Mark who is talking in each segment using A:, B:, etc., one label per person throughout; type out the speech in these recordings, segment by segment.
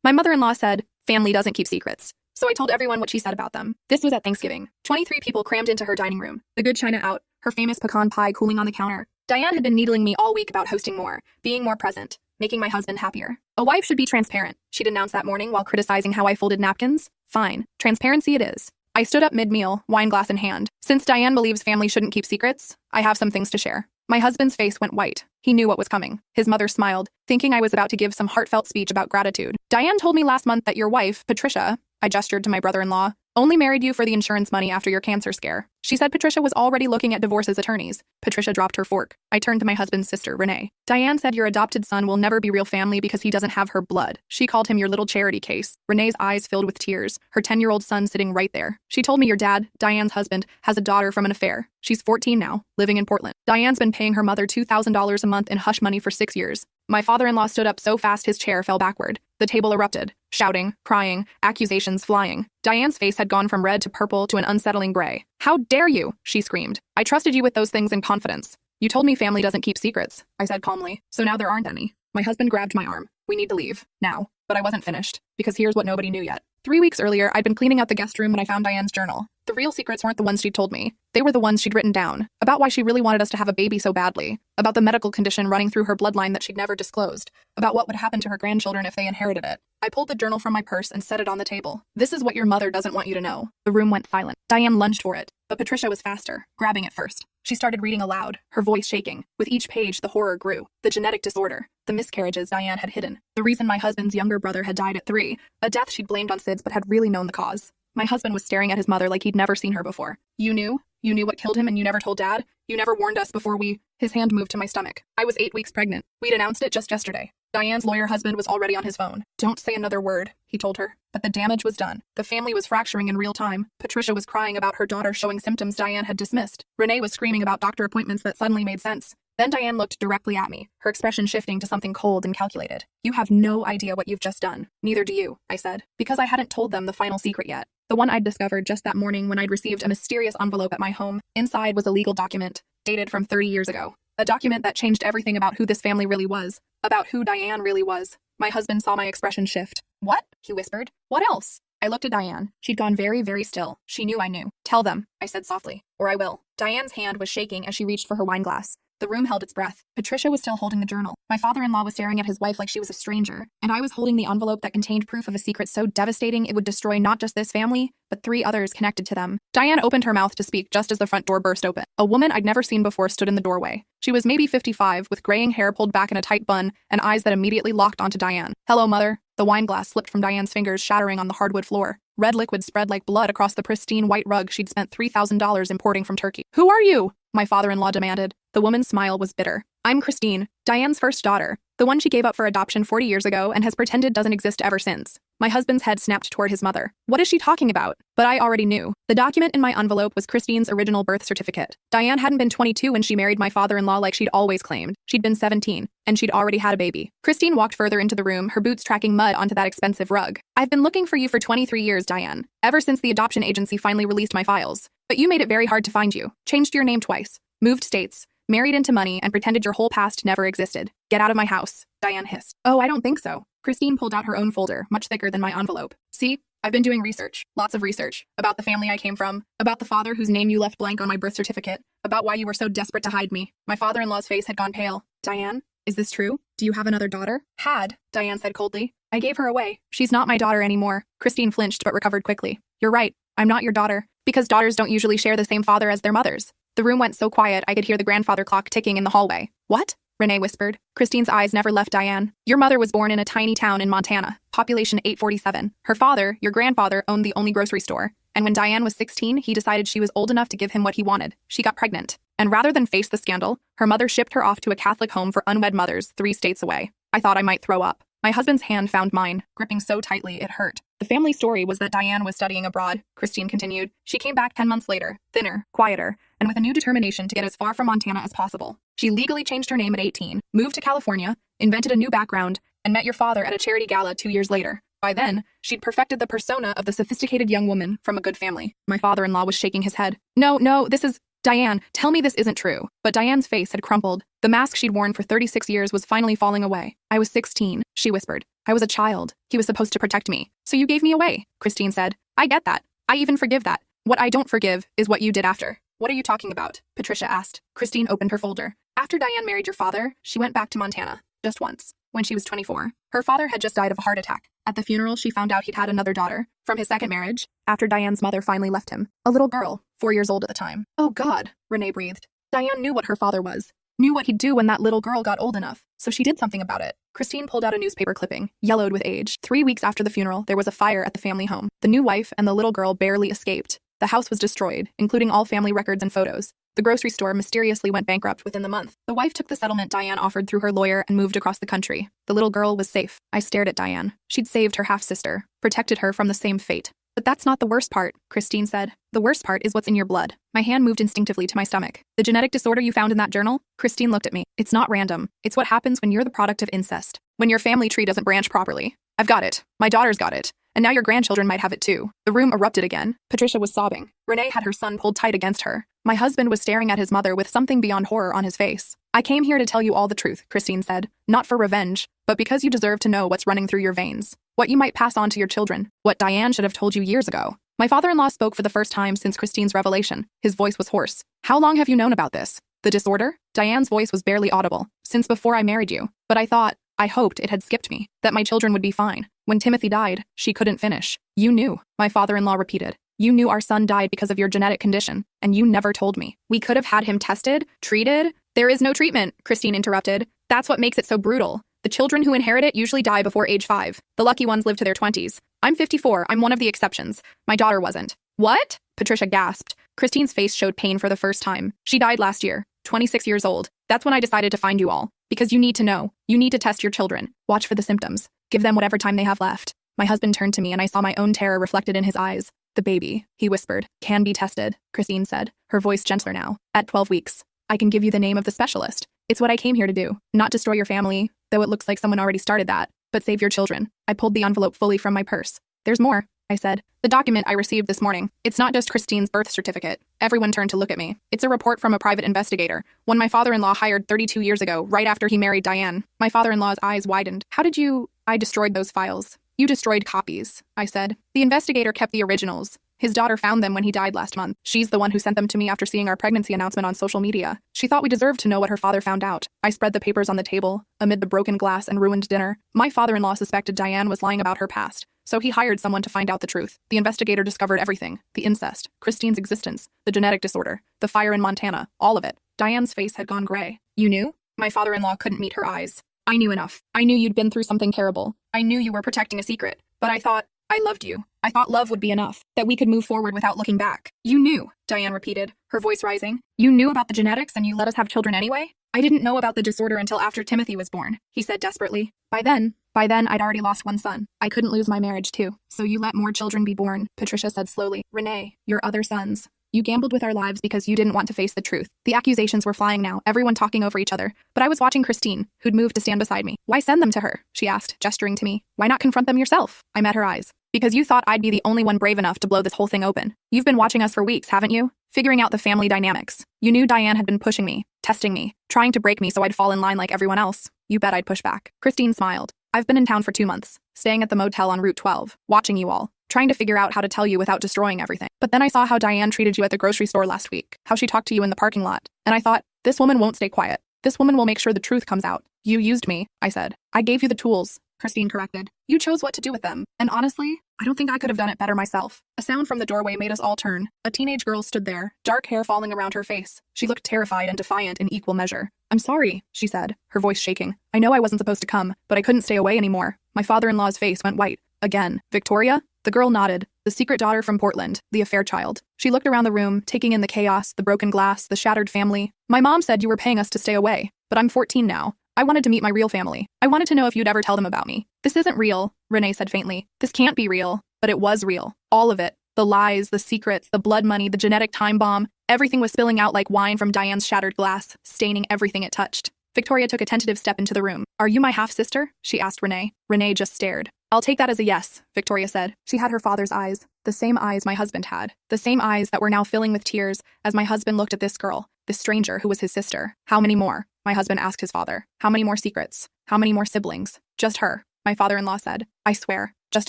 A: My mother-in-law said, family doesn't keep secrets. So I told everyone what she said about them. This was at Thanksgiving. 23 people crammed into her dining room, the good china out, her famous pecan pie cooling on the counter. Diane had been needling me all week about hosting more, being more present, making my husband happier. A wife should be transparent, she'd announced that morning while criticizing how I folded napkins. Fine. Transparency it is. I stood up mid-meal, wine glass in hand. Since Diane believes family shouldn't keep secrets, I have some things to share. My husband's face went white. He knew what was coming. His mother smiled, thinking I was about to give some heartfelt speech about gratitude. Diane told me last month that your wife, Patricia, I gestured to my brother-in-law, only married you for the insurance money after your cancer scare. She said Patricia was already looking at divorce as attorneys. Patricia dropped her fork. I turned to my husband's sister, Renee. Diane said your adopted son will never be real family because he doesn't have her blood. She called him your little charity case. Renee's eyes filled with tears, her 10-year-old son sitting right there. She told me your dad, Diane's husband, has a daughter from an affair. She's 14 now, living in Portland. Diane's been paying her mother $2,000 a month in hush money for 6 years. My father-in-law stood up so fast his chair fell backward. The table erupted, shouting, crying, accusations flying. Diane's face had gone from red to purple to an unsettling gray. How dare you? She screamed. I trusted you with those things in confidence. You told me family doesn't keep secrets, I said calmly. So now there aren't any. My husband grabbed my arm. We need to leave. Now. But I wasn't finished. Because here's what nobody knew yet. 3 weeks earlier, I'd been cleaning out the guest room when I found Diane's journal. The real secrets weren't the ones she'd told me. They were the ones she'd written down. About why she really wanted us to have a baby so badly. About the medical condition running through her bloodline that she'd never disclosed. About what would happen to her grandchildren if they inherited it. I pulled the journal from my purse and set it on the table. This is what your mother doesn't want you to know. The room went silent. Diane lunged for it, but Patricia was faster, grabbing it first. She started reading aloud, her voice shaking. With each page, the horror grew. The genetic disorder, the miscarriages Diane had hidden. The reason my husband's younger brother had died at 3, a death she'd blamed on SIDS but had really known the cause. My husband was staring at his mother like he'd never seen her before. You knew? You knew what killed him and you never told Dad? You never warned us before we... His hand moved to my stomach. I was 8 weeks pregnant. We'd announced it just yesterday. Diane's lawyer husband was already on his phone. Don't say another word, he told her. But the damage was done. The family was fracturing in real time. Patricia was crying about her daughter showing symptoms Diane had dismissed. Renee was screaming about doctor appointments that suddenly made sense. Then Diane looked directly at me, her expression shifting to something cold and calculated. You have no idea what you've just done. Neither do you, I said, because I hadn't told them the final secret yet. The one I'd discovered just that morning when I'd received a mysterious envelope at my home. Inside was a legal document, dated from 30 years ago. A document that changed everything about who this family really was, about who Diane really was. My husband saw my expression shift. What? He whispered. What else? I looked at Diane. She'd gone very, very still. She knew I knew. Tell them, I said softly, or I will. Diane's hand was shaking as she reached for her wine glass. The room held its breath. Patricia was still holding the journal. My father-in-law was staring at his wife like she was a stranger, and I was holding the envelope that contained proof of a secret so devastating it would destroy not just this family, but 3 others connected to them. Diane opened her mouth to speak just as the front door burst open. A woman I'd never seen before stood in the doorway. She was maybe 55, with graying hair pulled back in a tight bun and eyes that immediately locked onto Diane. Hello, Mother. The wine glass slipped from Diane's fingers, shattering on the hardwood floor. Red liquid spread like blood across the pristine white rug she'd spent $3,000 importing from Turkey. Who are you? My father-in-law demanded. The woman's smile was bitter. I'm Christine, Diane's first daughter, the one she gave up for adoption 40 years ago and has pretended doesn't exist ever since. My husband's head snapped toward his mother. What is she talking about? But I already knew. The document in my envelope was Christine's original birth certificate. Diane hadn't been 22 when she married my father-in-law like she'd always claimed. She'd been 17, and she'd already had a baby. Christine walked further into the room, her boots tracking mud onto that expensive rug. I've been looking for you for 23 years, Diane. Ever since the adoption agency finally released my files. But you made it very hard to find you. Changed your name twice. Moved states. Married into money and pretended your whole past never existed. Get out of my house, Diane hissed. Oh, I don't think so. Christine pulled out her own folder, much thicker than my envelope. See, I've been doing research, lots of research, about the family I came from, about the father whose name you left blank on my birth certificate, about why you were so desperate to hide me. My father-in-law's face had gone pale. Diane, is this true? Do you have another daughter? Had, Diane said coldly. I gave her away. She's not my daughter anymore. Christine flinched but recovered quickly. You're right, I'm not your daughter, because daughters don't usually share the same father as their mothers. The room went so quiet I could hear the grandfather clock ticking in the hallway. What? Renee whispered. Christine's eyes never left Diane. Your mother was born in a tiny town in Montana, population 847. Her father, your grandfather, owned the only grocery store. And when Diane was 16, he decided she was old enough to give him what he wanted. She got pregnant. And rather than face the scandal, her mother shipped her off to a Catholic home for unwed mothers 3 states away. I thought I might throw up. My husband's hand found mine, gripping so tightly it hurt. The family story was that Diane was studying abroad, Christine continued. She came back 10 months later, thinner, quieter, and with a new determination to get as far from Montana as possible. She legally changed her name at 18, moved to California, invented a new background, and met your father at a charity gala 2 years later. By then, she'd perfected the persona of the sophisticated young woman from a good family. My father-in-law was shaking his head. No, this is... Diane, tell me this isn't true. But Diane's face had crumpled. The mask she'd worn for 36 years was finally falling away. I was 16, she whispered. I was a child. He was supposed to protect me. So you gave me away, Christine said. I get that. I even forgive that. What I don't forgive is what you did after. What are you talking about? Patricia asked. Christine opened her folder. After Diane married your father, she went back to Montana. Just once. When she was 24. Her father had just died of a heart attack. At the funeral, she found out he'd had another daughter from his second marriage, after Diane's mother finally left him. A little girl, 4 years old at the time. Oh God, Renee breathed. Diane knew what her father was, knew what he'd do when that little girl got old enough, so she did something about it. Christine pulled out a newspaper clipping, yellowed with age. 3 weeks after the funeral, there was a fire at the family home. The new wife and the little girl barely escaped. The house was destroyed, including all family records and photos. The grocery store mysteriously went bankrupt within the month. The wife took the settlement Diane offered through her lawyer and moved across the country. The little girl was safe. I stared at Diane. She'd saved her half-sister, protected her from the same fate. But that's not the worst part, Christine said. The worst part is what's in your blood. My hand moved instinctively to my stomach. The genetic disorder you found in that journal? Christine looked at me. It's not random. It's what happens when you're the product of incest. When your family tree doesn't branch properly. I've got it. My daughter's got it. And now your grandchildren might have it too. The room erupted again. Patricia was sobbing. Renee had her son pulled tight against her. My husband was staring at his mother with something beyond horror on his face. I came here to tell you all the truth, Christine said. Not for revenge, but because you deserve to know what's running through your veins. What you might pass on to your children. What Diane should have told you years ago. My father-in-law spoke for the first time since Christine's revelation. His voice was hoarse. How long have you known about this? The disorder? Diane's voice was barely audible. Since before I married you. But I hoped it had skipped me. That my children would be fine. When Timothy died, she couldn't finish. You knew, my father-in-law repeated. You knew our son died because of your genetic condition, and you never told me. We could have had him tested, treated. There is no treatment, Christine interrupted. That's what makes it so brutal. The children who inherit it usually die before age 5. The lucky ones live to their 20s. I'm 54. I'm one of the exceptions. My daughter wasn't. What? Patricia gasped. Christine's face showed pain for the first time. She died last year, 26 years old. That's when I decided to find you all. Because you need to know. You need to test your children. Watch for the symptoms. Give them whatever time they have left. My husband turned to me and I saw my own terror reflected in his eyes. The baby, he whispered, can be tested, Christine said, her voice gentler now. At 12 weeks. I can give you the name of the specialist. It's what I came here to do. Not destroy your family, though it looks like someone already started that, but save your children. I pulled the envelope fully from my purse. There's more, I said. The document I received this morning. It's not just Christine's birth certificate. Everyone turned to look at me. It's a report from a private investigator, one my father-in-law hired 32 years ago, right after he married Diane. My father-in-law's eyes widened. How did you... I destroyed those files. You destroyed copies, I said. The investigator kept the originals. His daughter found them when he died last month. She's the one who sent them to me after seeing our pregnancy announcement on social media. She thought we deserved to know what her father found out. I spread the papers on the table, amid the broken glass and ruined dinner. My father-in-law suspected Diane was lying about her past, so he hired someone to find out the truth. The investigator discovered everything. The incest, Christine's existence, the genetic disorder, the fire in Montana, all of it. Diane's face had gone gray. You knew? My father-in-law couldn't meet her eyes. I knew enough. I knew you'd been through something terrible. I knew you were protecting a secret. But I thought, I loved you. I thought love would be enough, that we could move forward without looking back. You knew, Diane repeated, her voice rising. You knew about the genetics and you let us have children anyway? I didn't know about the disorder until after Timothy was born, he said desperately. By then, I'd already lost one son. I couldn't lose my marriage too. So you let more children be born, Patricia said slowly. Renee, your other sons. You gambled with our lives because you didn't want to face the truth. The accusations were flying now, everyone talking over each other. But I was watching Christine, who'd moved to stand beside me. Why send them to her? She asked, gesturing to me. Why not confront them yourself? I met her eyes. Because you thought I'd be the only one brave enough to blow this whole thing open. You've been watching us for weeks, haven't you? Figuring out the family dynamics. You knew Diane had been pushing me, testing me, trying to break me so I'd fall in line like everyone else. You bet I'd push back. Christine smiled. I've been in town for 2 months, staying at the motel on Route 12, watching you all, trying to figure out how to tell you without destroying everything. But then I saw how Diane treated you at the grocery store last week, how she talked to you in the parking lot, and I thought, this woman won't stay quiet. This woman will make sure the truth comes out. You used me, I said. I gave you the tools, Christine corrected. You chose what to do with them, and honestly, I don't think I could have done it better myself. A sound from the doorway made us all turn. A teenage girl stood there, dark hair falling around her face. She looked terrified and defiant in equal measure. I'm sorry, she said, her voice shaking. I know I wasn't supposed to come, but I couldn't stay away anymore. My father-in-law's face went white. Again. Victoria? The girl nodded. The secret daughter from Portland, the affair child. She looked around the room, taking in the chaos, the broken glass, the shattered family. My mom said you were paying us to stay away, but I'm 14 now. I wanted to meet my real family. I wanted to know if you'd ever tell them about me. This isn't real, Renee said faintly. This can't be real. But it was real. All of it. The lies, the secrets, the blood money, the genetic time bomb. Everything was spilling out like wine from Diane's shattered glass, staining everything it touched. Victoria took a tentative step into the room. Are you my half-sister? She asked Renee. Renee just stared. I'll take that as a yes, Victoria said. She had her father's eyes, the same eyes my husband had, the same eyes that were now filling with tears as my husband looked at this girl, this stranger who was his sister. How many more? My husband asked his father. How many more secrets? How many more siblings? Just her, my father-in-law said. I swear, just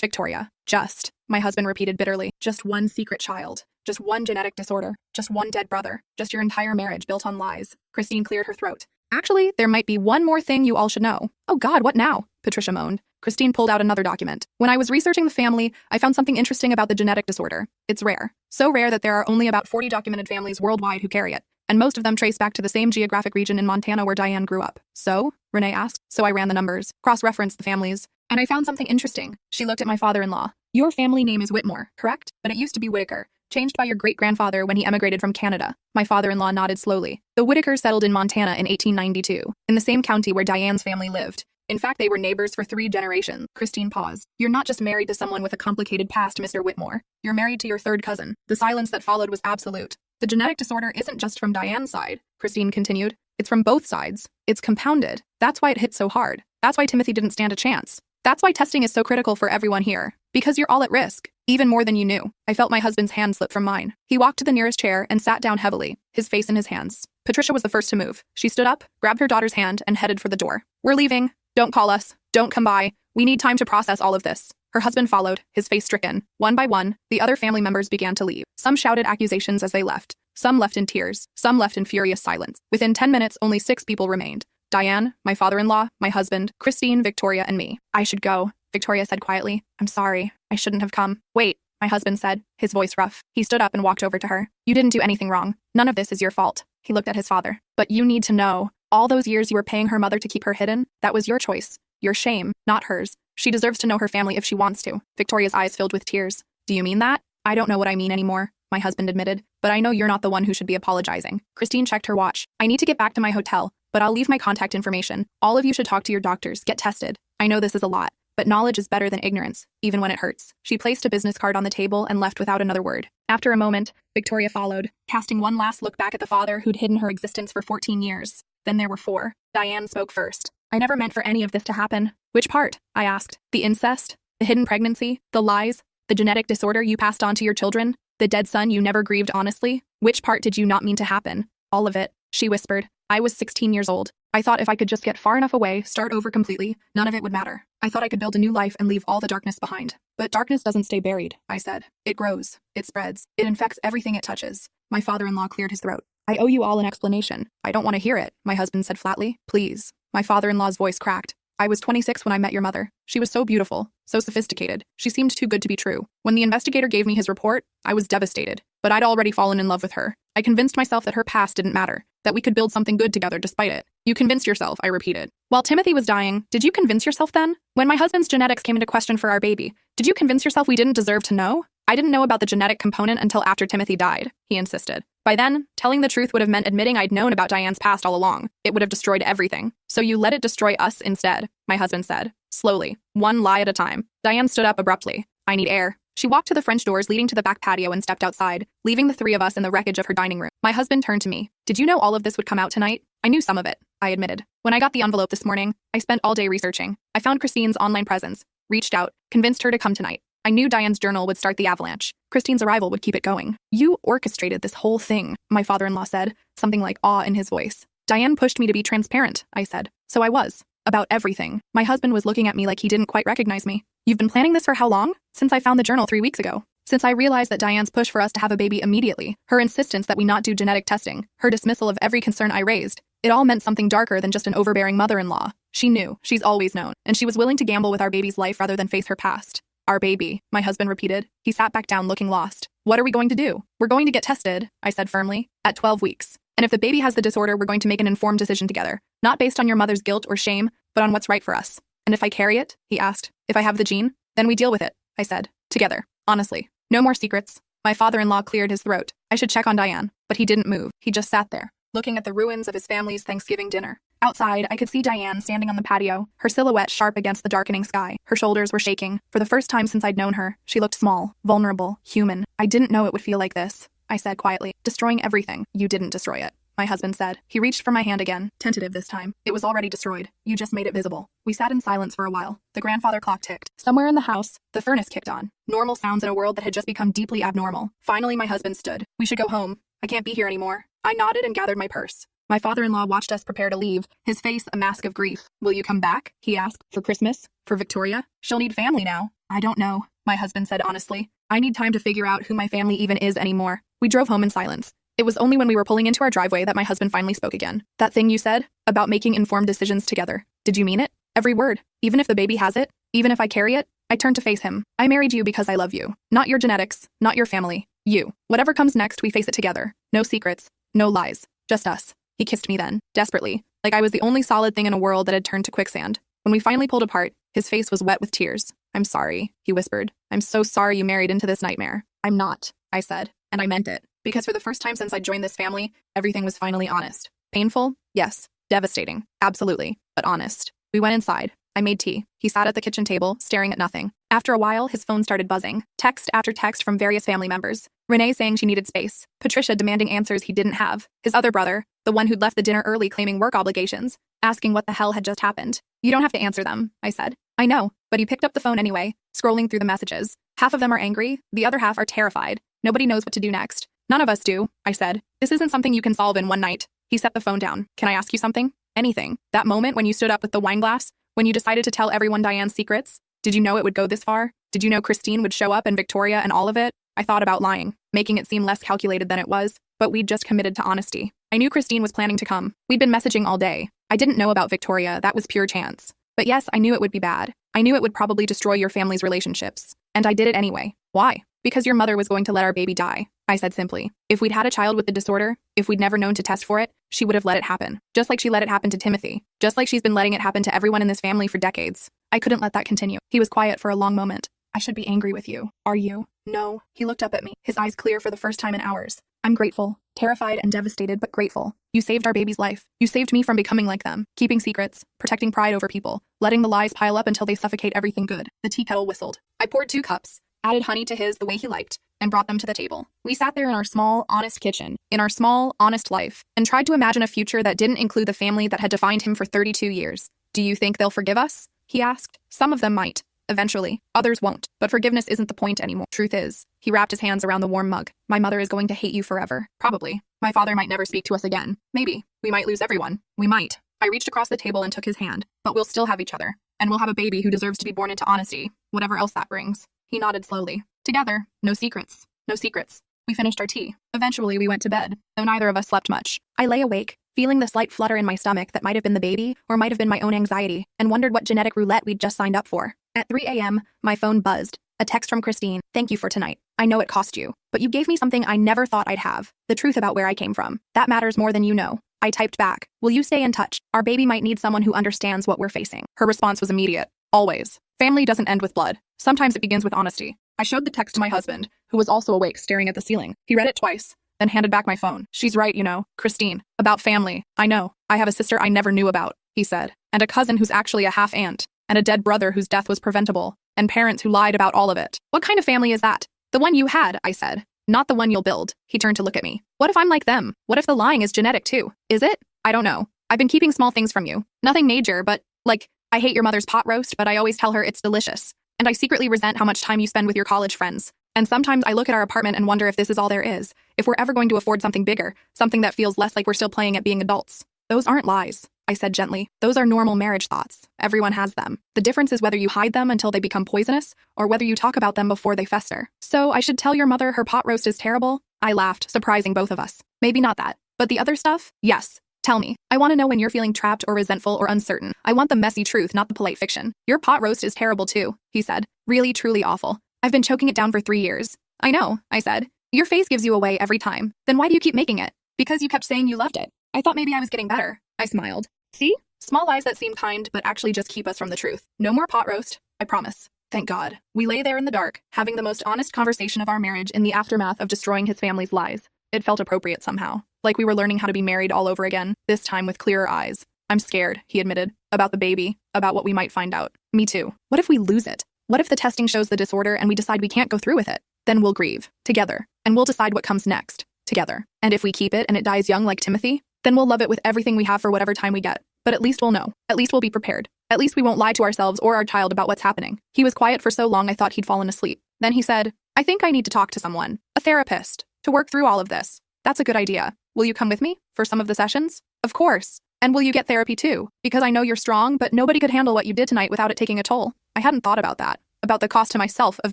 A: Victoria. Just, my husband repeated bitterly. Just one secret child. Just one genetic disorder. Just one dead brother. Just your entire marriage built on lies. Christine cleared her throat. Actually, there might be one more thing you all should know. Oh God, what now? Patricia moaned. Christine pulled out another document. When I was researching the family, I found something interesting about the genetic disorder. It's rare. So rare that there are only about 40 documented families worldwide who carry it. And most of them trace back to the same geographic region in Montana where Diane grew up. So? Renee asked. So I ran the numbers, cross-referenced the families, and I found something interesting. She looked at my father-in-law. Your family name is Whitmore, correct? But it used to be Whitaker, changed by your great-grandfather when he emigrated from Canada. My father-in-law nodded slowly. The Whitakers settled in Montana in 1892, in the same county where Diane's family lived. In fact, they were neighbors for 3 generations. Christine paused. You're not just married to someone with a complicated past, Mr. Whitmore. You're married to your third cousin. The silence that followed was absolute. The genetic disorder isn't just from Diane's side, Christine continued. It's from both sides. It's compounded. That's why it hit so hard. That's why Timothy didn't stand a chance. That's why testing is so critical for everyone here. Because you're all at risk, even more than you knew. I felt my husband's hand slip from mine. He walked to the nearest chair and sat down heavily, his face in his hands. Patricia was the first to move. She stood up, grabbed her daughter's hand, and headed for the door. We're leaving. Don't call us. Don't come by. We need time to process all of this. Her husband followed, his face stricken. One by one, the other family members began to leave. Some shouted accusations as they left. Some left in tears. Some left in furious silence. Within 10 minutes, only 6 people remained. Diane, my father-in-law, my husband, Christine, Victoria, and me. I should go, Victoria said quietly. I'm sorry. I shouldn't have come. Wait, my husband said, his voice rough. He stood up and walked over to her. You didn't do anything wrong. None of this is your fault. He looked at his father. But you need to know. All those years you were paying her mother to keep her hidden, that was your choice. Your shame, not hers. She deserves to know her family if she wants to. Victoria's eyes filled with tears. Do you mean that? I don't know what I mean anymore, my husband admitted. But I know you're not the one who should be apologizing. Christine checked her watch. I need to get back to my hotel, but I'll leave my contact information. All of you should talk to your doctors, get tested. I know this is a lot, but knowledge is better than ignorance, even when it hurts. She placed a business card on the table and left without another word. After a moment, Victoria followed, casting one last look back at the father who'd hidden her existence for 14 years. Then there were 4. Diane spoke first. I never meant for any of this to happen. Which part? I asked. The incest? The hidden pregnancy? The lies? The genetic disorder you passed on to your children? The dead son you never grieved honestly? Which part did you not mean to happen? All of it, she whispered. I was 16 years old. I thought if I could just get far enough away, start over completely, none of it would matter. I thought I could build a new life and leave all the darkness behind. But darkness doesn't stay buried, I said. It grows. It spreads. It infects everything it touches. My father-in-law cleared his throat. I owe you all an explanation. I don't want to hear it, my husband said flatly. Please. My father-in-law's voice cracked. I was 26 when I met your mother. She was so beautiful, so sophisticated. She seemed too good to be true. When the investigator gave me his report, I was devastated. But I'd already fallen in love with her. I convinced myself that her past didn't matter, that we could build something good together despite it. You convinced yourself, I repeated. While Timothy was dying, did you convince yourself then? When my husband's genetics came into question for our baby, did you convince yourself we didn't deserve to know? I didn't know about the genetic component until after Timothy died, he insisted. By then, telling the truth would have meant admitting I'd known about Diane's past all along. It would have destroyed everything. So you let it destroy us instead, my husband said. Slowly, one lie at a time. Diane stood up abruptly. I need air. She walked to the French doors leading to the back patio and stepped outside, leaving the 3 of us in the wreckage of her dining room. My husband turned to me. Did you know all of this would come out tonight? I knew some of it, I admitted. When I got the envelope this morning, I spent all day researching. I found Christine's online presence, reached out, convinced her to come tonight. I knew Diane's journal would start the avalanche. Christine's arrival would keep it going. You orchestrated this whole thing, my father-in-law said, something like awe in his voice. Diane pushed me to be transparent, I said. So I was. About everything. My husband was looking at me like he didn't quite recognize me. You've been planning this for how long? Since I found the journal 3 weeks ago. Since I realized that Diane's push for us to have a baby immediately, her insistence that we not do genetic testing, her dismissal of every concern I raised, it all meant something darker than just an overbearing mother-in-law. She knew, she's always known, and she was willing to gamble with our baby's life rather than face her past. Our baby, my husband repeated. He sat back down looking lost. What are we going to do? We're going to get tested, I said firmly, at 12 weeks. And if the baby has the disorder, we're going to make an informed decision together, not based on your mother's guilt or shame, but on what's right for us. And if I carry it, he asked, if I have the gene, then we deal with it, I said, together, honestly. No more secrets. My father-in-law cleared his throat. I should check on Diane, but he didn't move. He just sat there, looking at the ruins of his family's Thanksgiving dinner. Outside, I could see Diane standing on the patio, her silhouette sharp against the darkening sky. Her shoulders were shaking. For the first time since I'd known her, she looked small, vulnerable, human. I didn't know it would feel like this, I said quietly. Destroying everything. You didn't destroy it. my husband said. He reached for my hand again, tentative this time. It was already destroyed. You just made it visible. We sat in silence for a while. The grandfather clock ticked. Somewhere in the house, the furnace kicked on. Normal sounds in a world that had just become deeply abnormal. Finally, my husband stood. We should go home. I can't be here anymore. I nodded and gathered my purse. My father-in-law watched us prepare to leave, his face a mask of grief. Will you come back? He asked. For Christmas? For Victoria? She'll need family now. I don't know, my husband said honestly. I need time to figure out who my family even is anymore. We drove home in silence. It was only when we were pulling into our driveway that my husband finally spoke again. That thing you said, about making informed decisions together. Did you mean it? Every word. Even if the baby has it? Even if I carry it? I turned to face him. I married you because I love you. Not your genetics, not your family. You. Whatever comes next, we face it together. No secrets. No lies. Just us. He kissed me then, desperately, like I was the only solid thing in a world that had turned to quicksand. When we finally pulled apart, his face was wet with tears. I'm sorry, he whispered. I'm so sorry you married into this nightmare. I'm not, I said, and I meant it. Because for the first time since I joined this family, everything was finally honest. Painful? Yes. Devastating? Absolutely. But honest. We went inside. I made tea. He sat at the kitchen table, staring at nothing. After a while, his phone started buzzing. Text after text from various family members. Renee saying she needed space. Patricia demanding answers he didn't have. His other brother, the one who'd left the dinner early claiming work obligations, asking what the hell had just happened. You don't have to answer them, I said. I know, but he picked up the phone anyway, scrolling through the messages. Half of them are angry, the other half are terrified. Nobody knows what to do next. None of us do, I said. This isn't something you can solve in one night. He set the phone down. Can I ask you something? Anything. That moment when you stood up with the wine glass, when you decided to tell everyone Diane's secrets, did you know it would go this far? Did you know Christine would show up and Victoria and all of it? I thought about lying, making it seem less calculated than it was, but we'd just committed to honesty. I knew Christine was planning to come. We'd been messaging all day. I didn't know about Victoria, that was pure chance. But yes, I knew it would be bad. I knew it would probably destroy your family's relationships. And I did it anyway. Why? Because your mother was going to let our baby die, I said simply. If we'd had a child with the disorder, if we'd never known to test for it, she would have let it happen. Just like she let it happen to Timothy. Just like she's been letting it happen to everyone in this family for decades. I couldn't let that continue. He was quiet for a long moment. I should be angry with you. Are you? No. He looked up at me, his eyes clear for the first time in hours. I'm grateful. Terrified and devastated, but grateful. You saved our baby's life. You saved me from becoming like them, keeping secrets, protecting pride over people, letting the lies pile up until they suffocate everything good. The tea kettle whistled. I poured 2 cups, added honey to his the way he liked, and brought them to the table. We sat there in our small, honest kitchen, in our small, honest life, and tried to imagine a future that didn't include the family that had defined him for 32 years. Do you think they'll forgive us? He asked. Some of them might. Eventually. Others won't. But forgiveness isn't the point anymore. Truth is, he wrapped his hands around the warm mug. My mother is going to hate you forever. Probably. My father might never speak to us again. Maybe. We might lose everyone. We might. I reached across the table and took his hand. But we'll still have each other. And we'll have a baby who deserves to be born into honesty, whatever else that brings. He nodded slowly. Together. No secrets. No secrets. We finished our tea. Eventually, we went to bed, though neither of us slept much. I lay awake, feeling the slight flutter in my stomach that might have been the baby or might have been my own anxiety, and wondered what genetic roulette we'd just signed up for. At 3 a.m., my phone buzzed. A text from Christine. Thank you for tonight. I know it cost you, but you gave me something I never thought I'd have. The truth about where I came from. That matters more than you know. I typed back. Will you stay in touch? Our baby might need someone who understands what we're facing. Her response was immediate. Always. Family doesn't end with blood. Sometimes it begins with honesty. I showed the text to my husband, who was also awake, staring at the ceiling. He read it twice, then handed back my phone. She's right, you know, Christine. About family. I know. I have a sister I never knew about, he said, and a cousin who's actually a half-aunt, and a dead brother whose death was preventable, and parents who lied about all of it. What kind of family is that? The one you had, I said. Not the one you'll build. He turned to look at me. What if I'm like them? What if the lying is genetic too? Is it? I don't know. I've been keeping small things from you. Nothing major, but, like, I hate your mother's pot roast, but I always tell her it's delicious. And I secretly resent how much time you spend with your college friends. And sometimes I look at our apartment and wonder if this is all there is, if we're ever going to afford something bigger, something that feels less like we're still playing at being adults. Those aren't lies, I said gently. Those are normal marriage thoughts. Everyone has them. The difference is whether you hide them until they become poisonous, or whether you talk about them before they fester. So I should tell your mother her pot roast is terrible? I laughed, surprising both of us. Maybe not that. But the other stuff? Yes. Tell me. I want to know when you're feeling trapped or resentful or uncertain. I want the messy truth, not the polite fiction. Your pot roast is terrible too, he said. Really, truly awful. I've been choking it down for 3 years. I know, I said. Your face gives you away every time. Then why do you keep making it? Because you kept saying you loved it. I thought maybe I was getting better. I smiled. See? Small lies that seem kind, but actually just keep us from the truth. No more pot roast, I promise. Thank God. We lay there in the dark, having the most honest conversation of our marriage in the aftermath of destroying his family's lies. It felt appropriate somehow. Like we were learning how to be married all over again, this time with clearer eyes. I'm scared, he admitted. About the baby, about what we might find out. Me too. What if we lose it? What if the testing shows the disorder and we decide we can't go through with it? Then we'll grieve. Together. And we'll decide what comes next. together. And if we keep it and it dies young like Timothy, then we'll love it with everything we have for whatever time we get. But at least we'll know. At least we'll be prepared. At least we won't lie to ourselves or our child about what's happening. He was quiet for so long I thought he'd fallen asleep. Then he said, I think I need to talk to someone, a therapist, to work through all of this. That's a good idea. Will you come with me for some of the sessions? Of course. And will you get therapy too? Because I know you're strong, but nobody could handle what you did tonight without it taking a toll. I hadn't thought about that. About the cost to myself of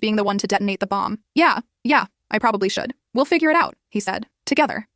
A: being the one to detonate the bomb. Yeah, I probably should. We'll figure it out, he said. Together.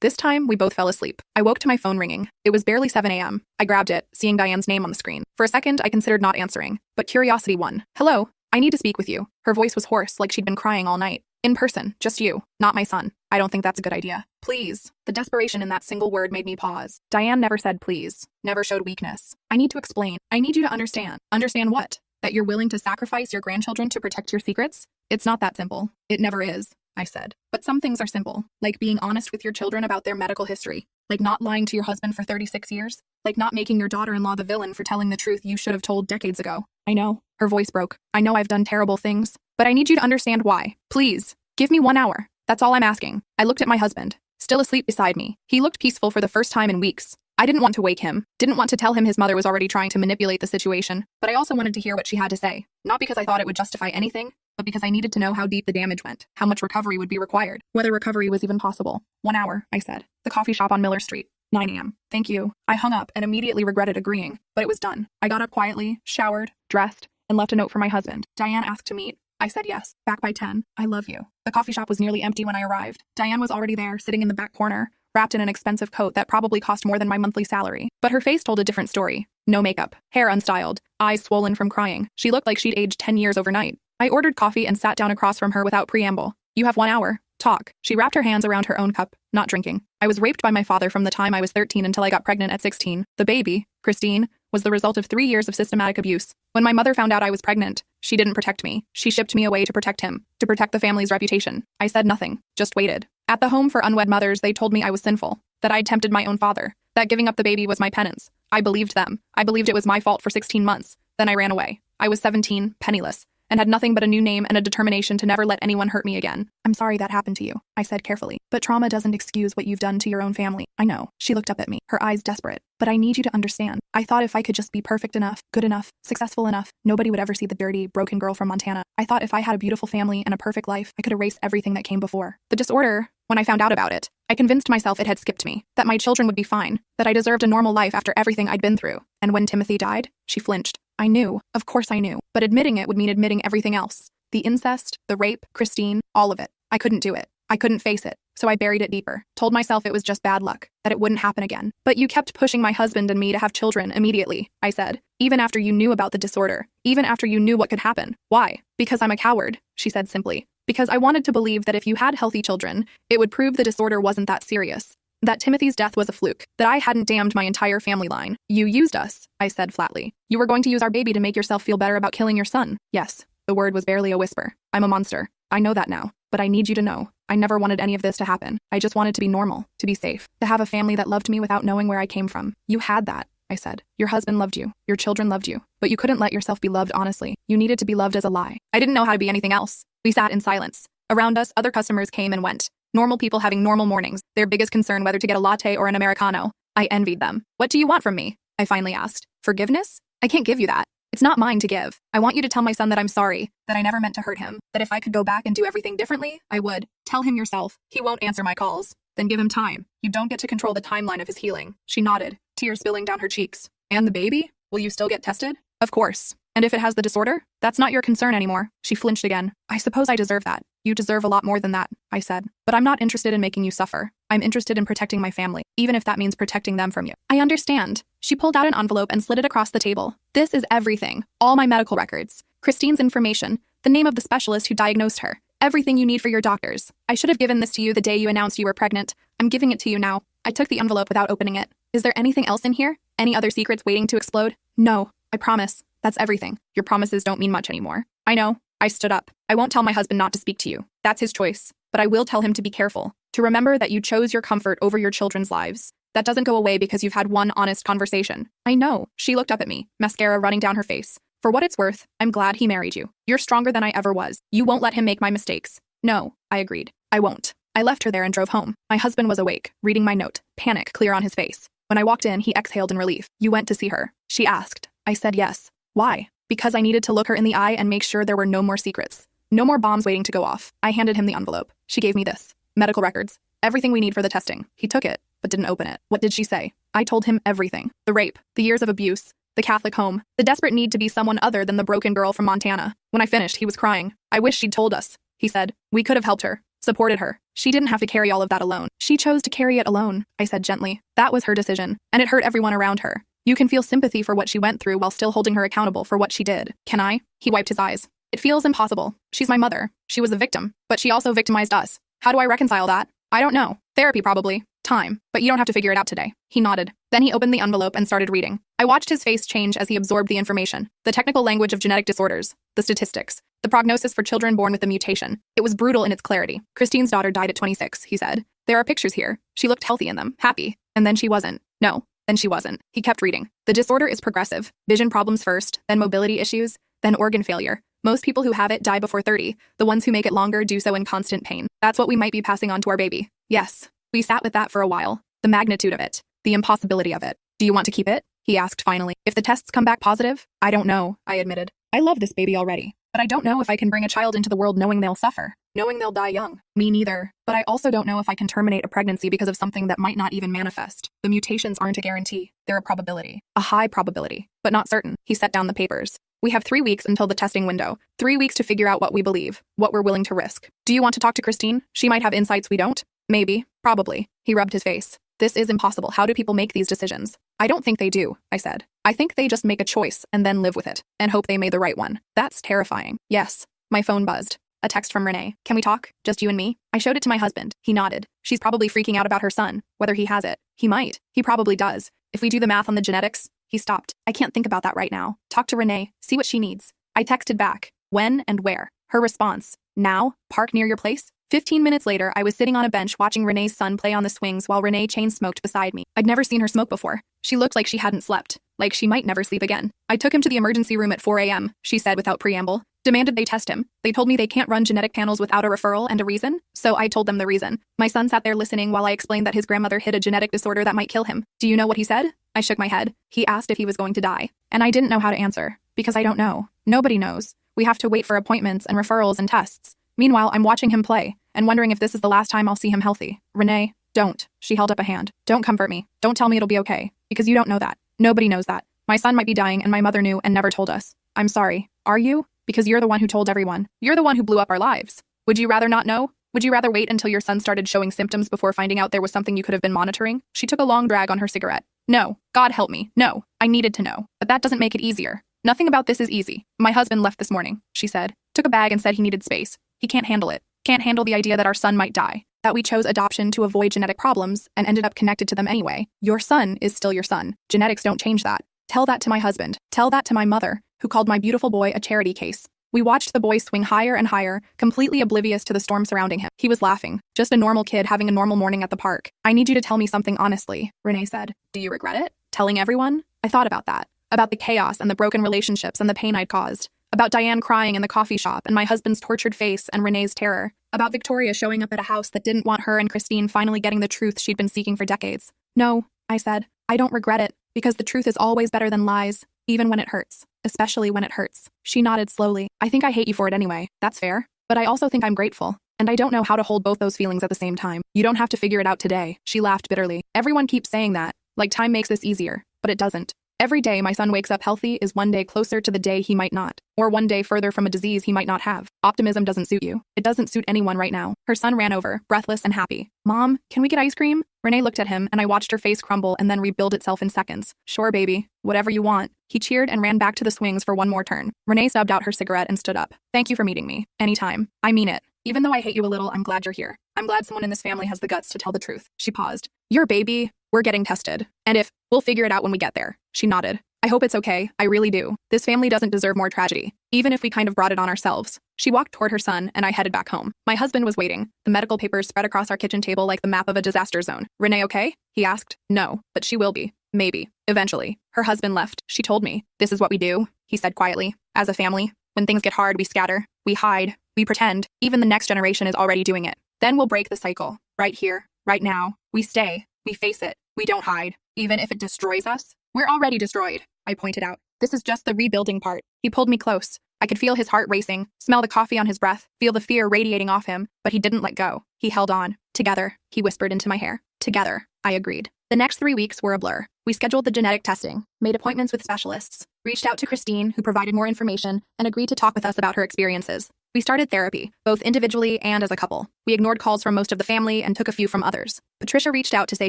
A: This time, we both fell asleep. I woke to my phone ringing. It was barely 7 a.m. I grabbed it, seeing Diane's name on the screen. For a second, I considered not answering, but curiosity won. Hello, I need to speak with you. Her voice was hoarse, like she'd been crying all night. In person, just you, not my son. I don't think that's a good idea. Please. The desperation in that single word made me pause. Diane never said please, never showed weakness. I need to explain. I need you to understand. Understand what? That you're willing to sacrifice your grandchildren to protect your secrets? It's not that simple. It never is, I said. But some things are simple, like being honest with your children about their medical history, like not lying to your husband for 36 years, like not making your daughter-in-law the villain for telling the truth you should have told decades ago. I know. Her voice broke. I know I've done terrible things, but I need you to understand why. Please, give me 1 hour. That's all I'm asking. I looked at my husband, still asleep beside me. He looked peaceful for the first time in weeks. I didn't want to wake him, didn't want to tell him his mother was already trying to manipulate the situation, but I also wanted to hear what she had to say. Not because I thought it would justify anything, but because I needed to know how deep the damage went, how much recovery would be required, whether recovery was even possible. 1 hour, I said. The coffee shop on Miller Street. 9 a.m. Thank you. I hung up and immediately regretted agreeing, but it was done. I got up quietly, showered, dressed, and left a note for my husband. Diane asked to meet. I said yes. Back by 10. I love you. The coffee shop was nearly empty when I arrived. Diane was already there, sitting in the back corner, wrapped in an expensive coat that probably cost more than my monthly salary. But her face told a different story. No makeup, hair unstyled, eyes swollen from crying. She looked like she'd aged 10 years overnight. I ordered coffee and sat down across from her without preamble. You have 1 hour. Talk. She wrapped her hands around her own cup, not drinking. I was raped by my father from the time I was 13 until I got pregnant at 16. The baby, Christine, was the result of 3 years of systematic abuse. When my mother found out I was pregnant, she didn't protect me. She shipped me away to protect him, to protect the family's reputation. I said nothing, just waited. At the home for unwed mothers, they told me I was sinful, that I'd tempted my own father, that giving up the baby was my penance. I believed them. I believed it was my fault for 16 months. Then I ran away. I was 17, penniless, and had nothing but a new name and a determination to never let anyone hurt me again. I'm sorry that happened to you, I said carefully. But trauma doesn't excuse what you've done to your own family. I know. She looked up at me, her eyes desperate. But I need you to understand. I thought if I could just be perfect enough, good enough, successful enough, nobody would ever see the dirty, broken girl from Montana. I thought if I had a beautiful family and a perfect life, I could erase everything that came before. The disorder, when I found out about it, I convinced myself it had skipped me, that my children would be fine, that I deserved a normal life after everything I'd been through. And when Timothy died, she flinched. I knew. Of course I knew. But admitting it would mean admitting everything else. The incest, the rape, Christine, all of it. I couldn't do it. I couldn't face it. So I buried it deeper. Told myself it was just bad luck, that it wouldn't happen again. But you kept pushing my husband and me to have children immediately, I said. Even after you knew about the disorder. Even after you knew what could happen. Why? Because I'm a coward, she said simply. Because I wanted to believe that if you had healthy children, it would prove the disorder wasn't that serious. That Timothy's death was a fluke. That I hadn't damned my entire family line. You used us, I said flatly. You were going to use our baby to make yourself feel better about killing your son. Yes. The word was barely a whisper. I'm a monster. I know that now. But I need you to know. I never wanted any of this to happen. I just wanted to be normal, to be safe, to have a family that loved me without knowing where I came from. You had that, I said. Your husband loved you. Your children loved you. But you couldn't let yourself be loved honestly. You needed to be loved as a lie. I didn't know how to be anything else. We sat in silence. Around us, other customers came and went. Normal people having normal mornings, their biggest concern whether to get a latte or an Americano. I envied them. What do you want from me? I finally asked. Forgiveness? I can't give you that. It's not mine to give. I want you to tell my son that I'm sorry, that I never meant to hurt him, that if I could go back and do everything differently, I would. Tell him yourself. He won't answer my calls. Then give him time. You don't get to control the timeline of his healing. She nodded, tears spilling down her cheeks. And the baby? Will you still get tested? Of course. And if it has the disorder? That's not your concern anymore. She flinched again. I suppose I deserve that. You deserve a lot more than that, I said. But I'm not interested in making you suffer. I'm interested in protecting my family, even if that means protecting them from you. I understand. She pulled out an envelope and slid it across the table. This is everything. All my medical records. Christine's information. The name of the specialist who diagnosed her. Everything you need for your doctors. I should have given this to you the day you announced you were pregnant. I'm giving it to you now. I took the envelope without opening it. Is there anything else in here? Any other secrets waiting to explode? No. I promise. That's everything. Your promises don't mean much anymore. I know. I stood up. I won't tell my husband not to speak to you. That's his choice. But I will tell him to be careful. To remember that you chose your comfort over your children's lives. That doesn't go away because you've had one honest conversation. I know. She looked up at me, mascara running down her face. For what it's worth, I'm glad he married you. You're stronger than I ever was. You won't let him make my mistakes. No, I agreed. I won't. I left her there and drove home. My husband was awake, reading my note, panic clear on his face. When I walked in, he exhaled in relief. You went to see her? She asked. I said yes. Why? Because I needed to look her in the eye and make sure there were no more secrets. No more bombs waiting to go off. I handed him the envelope. She gave me this. Medical records. Everything we need for the testing. He took it, but didn't open it. What did she say? I told him everything. The rape, the years of abuse, the Catholic home, the desperate need to be someone other than the broken girl from Montana. When I finished, he was crying. I wish she'd told us. He said, we could have helped her, supported her. She didn't have to carry all of that alone. She chose to carry it alone, I said gently. That was her decision, and it hurt everyone around her. You can feel sympathy for what she went through while still holding her accountable for what she did. Can I? He wiped his eyes. It feels impossible. She's my mother. She was a victim, but she also victimized us. How do I reconcile that? I don't know. Therapy probably. Time. But you don't have to figure it out today. He nodded. Then he opened the envelope and started reading. I watched his face change as he absorbed the information. The technical language of genetic disorders. The statistics. The prognosis for children born with the mutation. It was brutal in its clarity. Christine's daughter died at 26, he said. There are pictures here. She looked healthy in them, happy. And then she wasn't. No, then she wasn't. He kept reading. The disorder is progressive. Vision problems first, then mobility issues, then organ failure. Most people who have it die before 30. The ones who make it longer do so in constant pain. That's what we might be passing on to our baby. Yes. We sat with that for a while. The magnitude of it. The impossibility of it. Do you want to keep it? He asked finally. If the tests come back positive? I don't know, I admitted. I love this baby already. But I don't know if I can bring a child into the world knowing they'll suffer. Knowing they'll die young. Me neither. But I also don't know if I can terminate a pregnancy because of something that might not even manifest. The mutations aren't a guarantee. They're a probability. A high probability. But not certain. He set down the papers. We have 3 weeks until the testing window. 3 weeks to figure out what we believe. What we're willing to risk. Do you want to talk to Christine? She might have insights we don't. Maybe. Probably. He rubbed his face. This is impossible. How do people make these decisions? I don't think they do, I said. I think they just make a choice and then live with it and hope they made the right one. That's terrifying. Yes. My phone buzzed. A text from Renee. Can we talk? Just you and me? I showed it to my husband. He nodded. She's probably freaking out about her son, whether he has it. He might. He probably does. If we do the math on the genetics. He stopped. I can't think about that right now. Talk to Renee. See what she needs. I texted back. When and where? Her response. Now? Park near your place? 15 minutes later, I was sitting on a bench watching Renee's son play on the swings while Renee chain smoked beside me. I'd never seen her smoke before. She looked like she hadn't slept. Like she might never sleep again. I took him to the emergency room at 4 a.m., she said without preamble. Demanded they test him. They told me they can't run genetic panels without a referral and a reason, so I told them the reason. My son sat there listening while I explained that his grandmother hid a genetic disorder that might kill him. Do you know what he said? I shook my head. He asked if he was going to die. And I didn't know how to answer. Because I don't know. Nobody knows. We have to wait for appointments and referrals and tests. Meanwhile, I'm watching him play and wondering if this is the last time I'll see him healthy. Renee, don't. She held up a hand. Don't comfort me. Don't tell me it'll be okay. Because you don't know that. Nobody knows that. My son might be dying and my mother knew and never told us. I'm sorry. Are you? Because you're the one who told everyone. You're the one who blew up our lives. Would you rather not know? Would you rather wait until your son started showing symptoms before finding out there was something you could have been monitoring? She took a long drag on her cigarette. No. God help me. No. I needed to know. But that doesn't make it easier. Nothing about this is easy. My husband left this morning, she said. Took a bag and said he needed space. He can't handle it. Can't handle the idea that our son might die. That we chose adoption to avoid genetic problems and ended up connected to them anyway. Your son is still your son. Genetics don't change that. Tell that to my husband. Tell that to my mother, who called my beautiful boy a charity case. We watched the boy swing higher and higher, completely oblivious to the storm surrounding him. He was laughing. Just a normal kid having a normal morning at the park. I need you to tell me something honestly, Renee said. Do you regret it? Telling everyone? I thought about that. About the chaos and the broken relationships and the pain I'd caused. About Diane crying in the coffee shop and my husband's tortured face and Renee's terror. About Victoria showing up at a house that didn't want her and Christine finally getting the truth she'd been seeking for decades. No, I said. I don't regret it, because the truth is always better than lies, even when it hurts. Especially when it hurts. She nodded slowly. I think I hate you for it anyway. That's fair. But I also think I'm grateful. And I don't know how to hold both those feelings at the same time. You don't have to figure it out today. She laughed bitterly. Everyone keeps saying that. Like time makes this easier. But it doesn't. Every day my son wakes up healthy is one day closer to the day he might not. Or one day further from a disease he might not have. Optimism doesn't suit you. It doesn't suit anyone right now. Her son ran over, breathless and happy. Mom, can we get ice cream? Renee looked at him and I watched her face crumble and then rebuild itself in seconds. Sure, baby. Whatever you want. He cheered and ran back to the swings for one more turn. Renee stubbed out her cigarette and stood up. Thank you for meeting me. Anytime. I mean it. Even though I hate you a little, I'm glad you're here. I'm glad someone in this family has the guts to tell the truth. She paused. Your baby. We're getting tested. And if, we'll figure it out when we get there. She nodded. I hope it's okay. I really do. This family doesn't deserve more tragedy, even if we kind of brought it on ourselves. She walked toward her son, and I headed back home. My husband was waiting, the medical papers spread across our kitchen table like the map of a disaster zone. Renee okay? He asked. No, but she will be. Maybe. Eventually. Her husband left. She told me. This is what we do, he said quietly. As a family, when things get hard, we scatter. We hide. We pretend. Even the next generation is already doing it. Then we'll break the cycle. Right here, right now. We stay. We face it. We don't hide. Even if it destroys us. We're already destroyed, I pointed out. This is just the rebuilding part. He pulled me close. I could feel his heart racing, smell the coffee on his breath, feel the fear radiating off him, but he didn't let go. He held on. Together, he whispered into my hair. Together, I agreed. The next 3 weeks were a blur. We scheduled the genetic testing, made appointments with specialists, reached out to Christine, who provided more information, and agreed to talk with us about her experiences. We started therapy, both individually and as a couple. We ignored calls from most of the family and took a few from others. Patricia reached out to say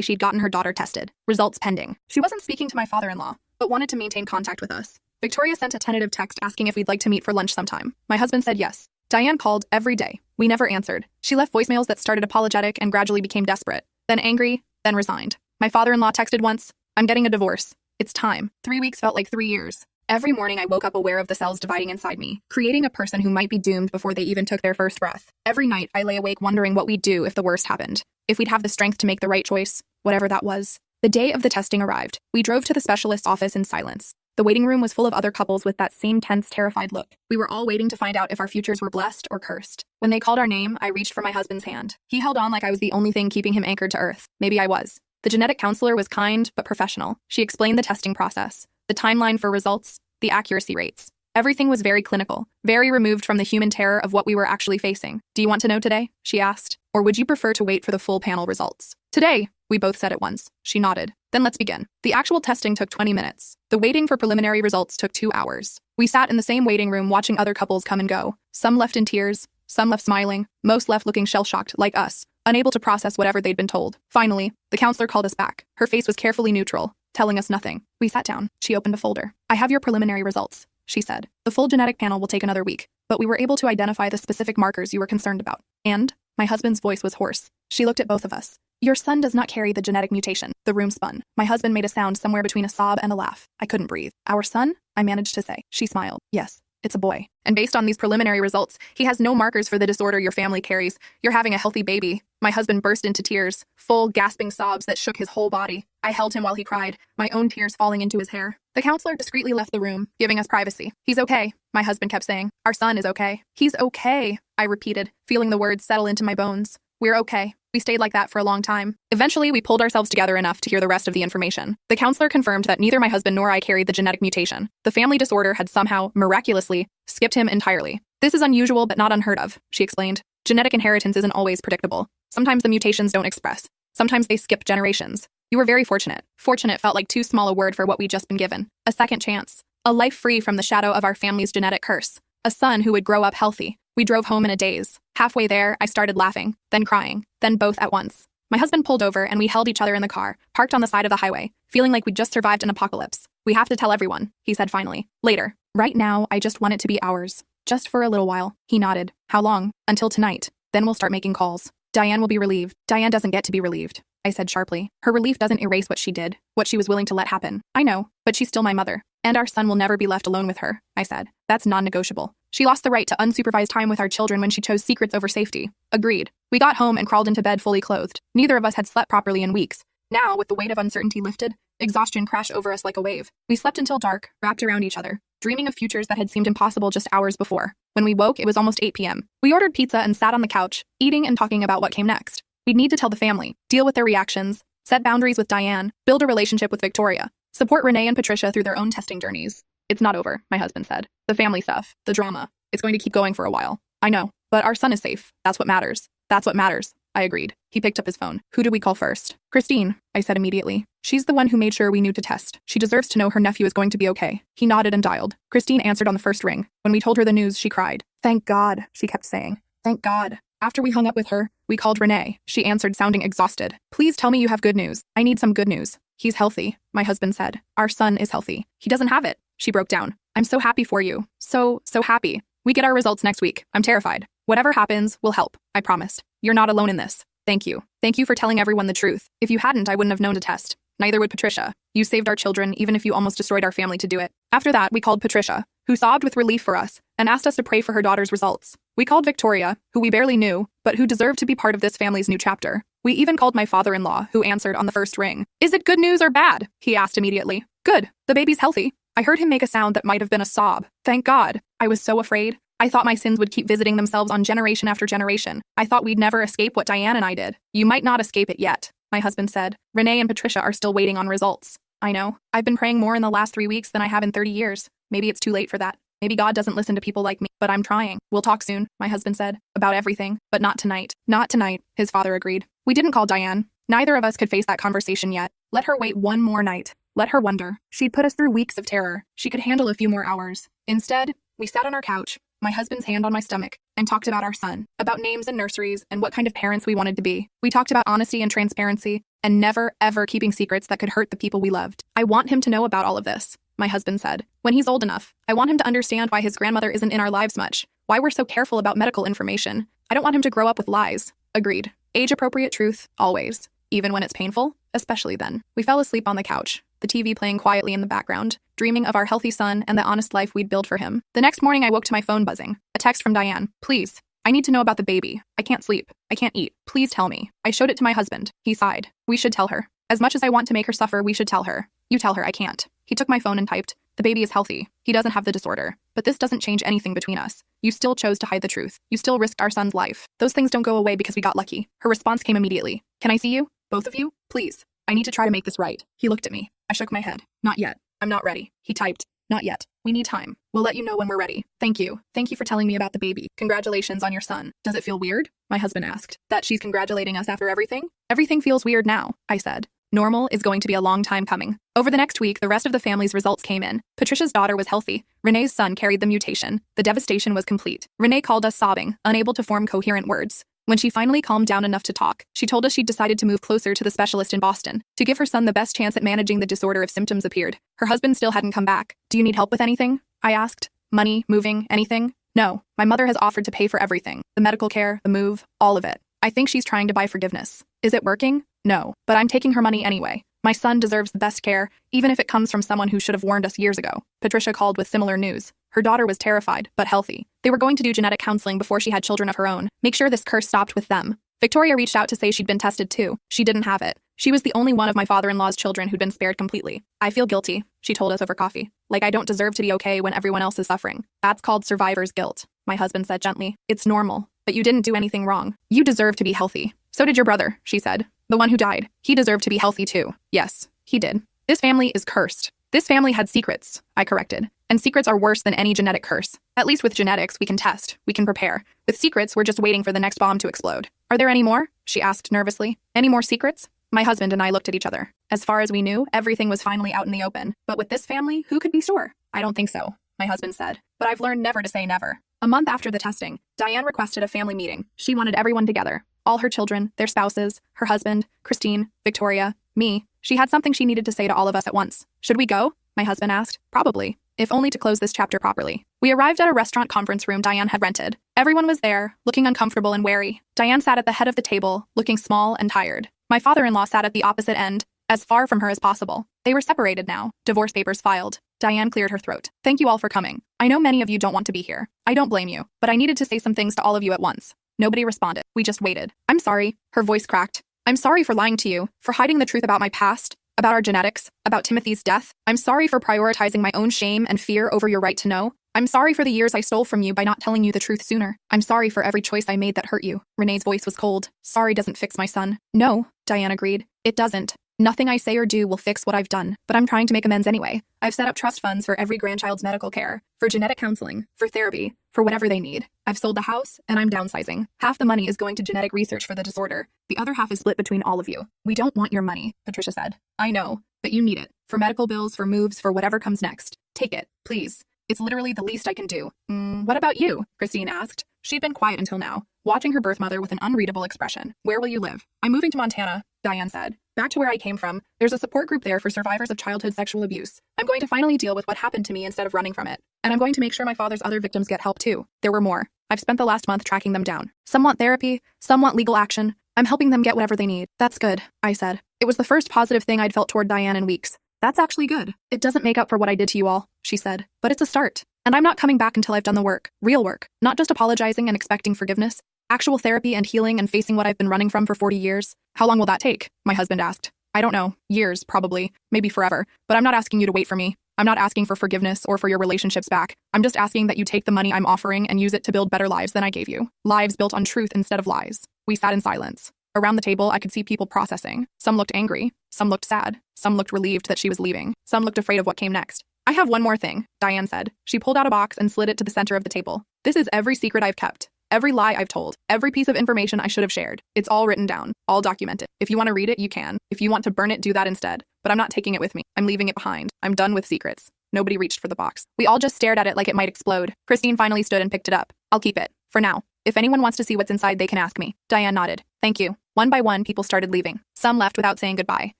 A: she'd gotten her daughter tested. Results pending. She wasn't speaking to my father-in-law, but wanted to maintain contact with us. Victoria sent a tentative text asking if we'd like to meet for lunch sometime. My husband said yes. Diane called every day. We never answered. She left voicemails that started apologetic and gradually became desperate, then angry, then resigned. My father-in-law texted once, "I'm getting a divorce. It's time." 3 weeks felt like 3 years. Every morning I woke up aware of the cells dividing inside me, creating a person who might be doomed before they even took their first breath. Every night I lay awake wondering what we'd do if the worst happened, if we'd have the strength to make the right choice, whatever that was. The day of the testing arrived. We drove to the specialist's office in silence. The waiting room was full of other couples with that same tense, terrified look. We were all waiting to find out if our futures were blessed or cursed. When they called our name, I reached for my husband's hand. He held on like I was the only thing keeping him anchored to earth. Maybe I was. The genetic counselor was kind but professional. She explained the testing process, the timeline for results, the accuracy rates. Everything was very clinical, very removed from the human terror of what we were actually facing. "Do you want to know today?" she asked. "Or would you prefer to wait for the full panel results?" "Today," we both said at once. She nodded. "Then let's begin." The actual testing took 20 minutes. The waiting for preliminary results took 2 hours. We sat in the same waiting room watching other couples come and go. Some left in tears, some left smiling, most left looking shell-shocked like us, unable to process whatever they'd been told. Finally, the counselor called us back. Her face was carefully neutral, telling us nothing. We sat down. She opened a folder. "I have your preliminary results," she said. "The full genetic panel will take another week, but we were able to identify the specific markers you were concerned about." And my husband's voice was hoarse. She looked at both of us. "Your son does not carry the genetic mutation." The room spun. My husband made a sound somewhere between a sob and a laugh. I couldn't breathe. "Our son?" I managed to say. She smiled. "Yes, it's a boy. And based on these preliminary results, he has no markers for the disorder your family carries. You're having a healthy baby." My husband burst into tears, full, gasping sobs that shook his whole body. I held him while he cried, my own tears falling into his hair. The counselor discreetly left the room, giving us privacy. "He's okay," my husband kept saying. "Our son is okay." "He's okay," I repeated, feeling the words settle into my bones. "We're okay." We stayed like that for a long time. Eventually, we pulled ourselves together enough to hear the rest of the information. The counselor confirmed that neither my husband nor I carried the genetic mutation. The family disorder had somehow, miraculously, skipped him entirely. "This is unusual but not unheard of," she explained. "Genetic inheritance isn't always predictable. Sometimes the mutations don't express. Sometimes they skip generations. You were very fortunate." Fortunate felt like too small a word for what we'd just been given. A second chance. A life free from the shadow of our family's genetic curse. A son who would grow up healthy. We drove home in a daze. Halfway there, I started laughing, then crying, then both at once. My husband pulled over and we held each other in the car, parked on the side of the highway, feeling like we'd just survived an apocalypse. "We have to tell everyone," he said finally. "Later. Right now, I just want it to be ours. Just for a little while." He nodded. "How long?" "Until tonight. Then we'll start making calls. Diane will be relieved." "Diane doesn't get to be relieved," I said sharply. "Her relief doesn't erase what she did, what she was willing to let happen. I know, but she's still my mother. And our son will never be left alone with her," I said. "That's non-negotiable. She lost the right to unsupervised time with our children when she chose secrets over safety." Agreed. We got home and crawled into bed fully clothed. Neither of us had slept properly in weeks. Now, with the weight of uncertainty lifted, exhaustion crashed over us like a wave. We slept until dark, wrapped around each other, dreaming of futures that had seemed impossible just hours before. When we woke, it was almost 8 p.m. We ordered pizza and sat on the couch, eating and talking about what came next. We'd need to tell the family, deal with their reactions, set boundaries with Diane, build a relationship with Victoria, support Renee and Patricia through their own testing journeys. "It's not over," my husband said. "The family stuff, the drama, it's going to keep going for a while." "I know, but our son is safe. That's what matters." "That's what matters," I agreed. He picked up his phone. "Who do we call first?" "Christine," I said immediately. "She's the one who made sure we knew to test. She deserves to know her nephew is going to be okay." He nodded and dialed. Christine answered on the first ring. When we told her the news, she cried. "Thank God," she kept saying. "Thank God." After we hung up with her, we called Renee. She answered, sounding exhausted. "Please tell me you have good news. I need some good news." "He's healthy," my husband said. "Our son is healthy. He doesn't have it." She broke down. "I'm so happy for you. So happy. We get our results next week. I'm terrified. Whatever happens, we'll help. I promised. You're not alone in this. Thank you. Thank you for telling everyone the truth. If you hadn't, I wouldn't have known to test. Neither would Patricia. You saved our children, even if you almost destroyed our family to do it." After that, we called Patricia, who sobbed with relief for us, and asked us to pray for her daughter's results. We called Victoria, who we barely knew, but who deserved to be part of this family's new chapter. We even called my father-in-law, who answered on the first ring. "Is it good news or bad?" he asked immediately. "Good. The baby's healthy." I heard him make a sound that might have been a sob. "Thank God." I was so afraid. I thought my sins would keep visiting themselves on generation after generation. I thought we'd never escape what Diane and I did. You might not escape it yet, my husband said. Renee and Patricia are still waiting on results. I know. I've been praying more in the last 3 weeks than I have in 30 years. Maybe it's too late for that. Maybe God doesn't listen to people like me, but I'm trying. We'll talk soon, my husband said. About everything, but not tonight. Not tonight, his father agreed. We didn't call Diane. Neither of us could face that conversation yet. Let her wait one more night. Let her wonder. She'd put us through weeks of terror. She could handle a few more hours. Instead, we sat on our couch, my husband's hand on my stomach, and talked about our son, about names and nurseries, and what kind of parents we wanted to be. We talked about honesty and transparency, and never, ever keeping secrets that could hurt the people we loved. I want him to know about all of this, my husband said. When he's old enough, I want him to understand why his grandmother isn't in our lives much, why we're so careful about medical information. I don't want him to grow up with lies. Agreed. Age-appropriate truth, always. Even when it's painful, especially then. We fell asleep on the couch, the TV playing quietly in the background, dreaming of our healthy son and the honest life we'd build for him. The next morning, I woke to my phone buzzing. A text from Diane. Please, I need to know about the baby. I can't sleep. I can't eat. Please tell me. I showed it to my husband. He sighed. We should tell her. As much as I want to make her suffer, we should tell her. You tell her I can't. He took my phone and typed. The baby is healthy. He doesn't have the disorder. But this doesn't change anything between us. You still chose to hide the truth. You still risked our son's life. Those things don't go away because we got lucky. Her response came immediately. Can I see you? Both of you? Please. I need to try to make this right. He looked at me. I shook my head. Not yet. I'm not ready. He typed. Not yet. We need time. We'll let you know when we're ready. Thank you. Thank you for telling me about the baby. Congratulations on your son. Does it feel weird? My husband asked. That she's congratulating us after everything? Everything feels weird now, I said. Normal is going to be a long time coming. Over the next week, the rest of the family's results came in. Patricia's daughter was healthy. Renee's son carried the mutation. The devastation was complete. Renee called us sobbing, unable to form coherent words. When she finally calmed down enough to talk, she told us she'd decided to move closer to the specialist in Boston to give her son the best chance at managing the disorder if symptoms appeared. Her husband still hadn't come back. Do you need help with anything? I asked. Money, moving, anything? No. My mother has offered to pay for everything. The medical care, the move, all of it. I think she's trying to buy forgiveness. Is it working? No. But I'm taking her money anyway. My son deserves the best care, even if it comes from someone who should have warned us years ago. Patricia called with similar news. Her daughter was terrified, but healthy. They were going to do genetic counseling before she had children of her own. Make sure this curse stopped with them. Victoria reached out to say she'd been tested too. She didn't have it. She was the only one of my father-in-law's children who'd been spared completely. I feel guilty, she told us over coffee. Like I don't deserve to be okay when everyone else is suffering. That's called survivor's guilt, my husband said gently. It's normal, but you didn't do anything wrong. You deserve to be healthy. So did your brother, she said. The one who died. He deserved to be healthy too. Yes, he did. This family is cursed. This family had secrets, I corrected. And secrets are worse than any genetic curse. At least with genetics, we can test, we can prepare. With secrets, we're just waiting for the next bomb to explode. Are there any more? She asked nervously. Any more secrets? My husband and I looked at each other. As far as we knew, everything was finally out in the open. But with this family, who could be sure? I don't think so, my husband said. But I've learned never to say never. A month after the testing, Diane requested a family meeting. She wanted everyone together. All her children, their spouses, her husband, Christine, Victoria, me. She had something she needed to say to all of us at once. Should we go? My husband asked. Probably, if only to close this chapter properly. We arrived at a restaurant conference room Diane had rented. Everyone was there, looking uncomfortable and wary. Diane sat at the head of the table, looking small and tired. My father-in-law sat at the opposite end, as far from her as possible. They were separated now, divorce papers filed. Diane cleared her throat. Thank you all for coming. I know many of you don't want to be here. I don't blame you, but I needed to say some things to all of you at once. Nobody responded. We just waited. I'm sorry. Her voice cracked. I'm sorry for lying to you, for hiding the truth about my past, about our genetics, about Timothy's death. I'm sorry for prioritizing my own shame and fear over your right to know. I'm sorry for the years I stole from you by not telling you the truth sooner. I'm sorry for every choice I made that hurt you. Renee's voice was cold. Sorry doesn't fix my son. No, Diane agreed. It doesn't. Nothing I say or do will fix what I've done, but I'm trying to make amends anyway. I've set up trust funds for every grandchild's medical care, for genetic counseling, for therapy, for whatever they need. I've sold the house, and I'm downsizing. Half the money is going to genetic research for the disorder. The other half is split between all of you. We don't want your money, Patricia said. I know, but you need it. For medical bills, for moves, for whatever comes next. Take it, please. It's literally the least I can do. What about you? Christine asked. She'd been quiet until now, watching her birth mother with an unreadable expression. Where will you live? I'm moving to Montana, Diane said. Back to where I came from. There's a support group there for survivors of childhood sexual abuse. I'm going to finally deal with what happened to me instead of running from it. And I'm going to make sure my father's other victims get help too. There were more. I've spent the last month tracking them down. Some want therapy, some want legal action. I'm helping them get whatever they need. That's good, I said. It was the first positive thing I'd felt toward Diane in weeks. That's actually good. It doesn't make up for what I did to you all, she said. But it's a start. And I'm not coming back until I've done the work. Real work. Not just apologizing and expecting forgiveness. Actual therapy and healing and facing what I've been running from for 40 years. How long will that take? My husband asked. I don't know. Years, probably. Maybe forever. But I'm not asking you to wait for me. I'm not asking for forgiveness or for your relationships back. I'm just asking that you take the money I'm offering and use it to build better lives than I gave you. Lives built on truth instead of lies. We sat in silence. Around the table, I could see people processing. Some looked angry. Some looked sad. Some looked relieved that she was leaving. Some looked afraid of what came next. I have one more thing, Diane said. She pulled out a box and slid it to the center of the table. This is every secret I've kept. Every lie I've told, every piece of information I should have shared. It's all written down, all documented. If you want to read it, you can. If you want to burn it, do that instead. But I'm not taking it with me. I'm leaving it behind. I'm done with secrets. Nobody reached for the box. We all just stared at it like it might explode. Christine finally stood and picked it up. I'll keep it. For now. If anyone wants to see what's inside, they can ask me. Diane nodded. Thank you. One by one, people started leaving. Some left without saying goodbye.